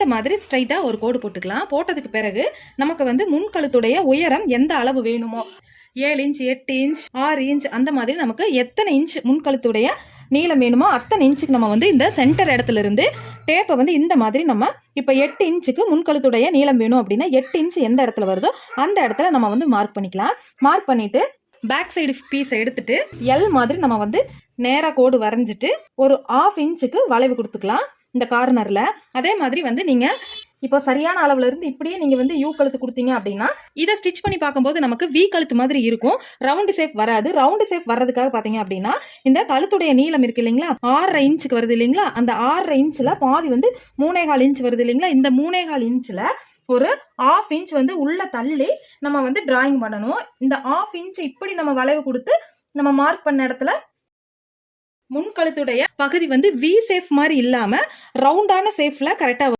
இந்த மாதிரி ஸ்ட்ரைட்டா ஒரு கோடு போட்டுக்கலாம். போட்டதுக்கு பிறகு நமக்கு வந்து முன்கழுத்துடைய உயரம் எந்த அளவு வேணுமோ 7 இன்ச் 8 இன்ச் 6 இன்ச் அந்த மாதிரி நமக்கு எத்தனை இன்ச் முன்கழுத்துடைய நீளம் வேணுமோ அத்தனை இன்ச்சுக்கு நம்ம வந்து இந்த சென்டர் இடத்துல இருந்து டேப்பை வந்து இந்த மாதிரி நம்ம இப்போ 8 இன்ச்சுக்கு முன்கழுத்துடைய நீளம் வேணும் அப்படின்னா 8 இன்ச் எந்த இடத்துல வருதோ அந்த இடத்துல நம்ம வந்து மார்க் பண்ணிக்கலாம். மார்க் பண்ணிட்டு பேக் சைடு பீஸை எடுத்துட்டு எல் மாதிரி நம்ம வந்து நேராக கோடு வரைஞ்சிட்டு ஒரு 1/2 இன்ச்சுக்கு வளைவு கொடுத்துக்கலாம் இந்த கார்னர்ல. அதே மாதிரி வந்து நீங்க இப்போ சரியான அளவுல இருந்து இப்படியே நீங்க வந்து யூ கழுத்து கொடுத்தீங்க அப்படின்னா இதை ஸ்டிச் பண்ணி பார்க்கும்போது நமக்கு வி கழுத்து மாதிரி இருக்கும், ரவுண்டு ஷேப் வராது. ரவுண்டு ஷேப் வர்றதுக்காக பாத்தீங்க அப்படின்னா இந்த கழுத்துடைய நீளம் இருக்கு இல்லைங்களா 6.5 இன்ச்சுக்கு வருது இல்லைங்களா, அந்த 6.5 இன்ச்ல பாதி வந்து 3.25 இன்ச் வருது இல்லைங்களா, இந்த 3.25 இன்ச்ல ஒரு 1/2 இன்ச் வந்து உள்ள தள்ளி நம்ம வந்து டிராயிங் பண்ணணும். இந்த 1/2 இன்ச் இப்படி நம்ம வளைவு கொடுத்து நம்ம மார்க் பண்ண இடத்துல முன்கழுத்துடைய பகுதி வந்து வி ஷேப் மாதிரி இல்லாம ரவுண்டான ஷேப்ல கரெக்டா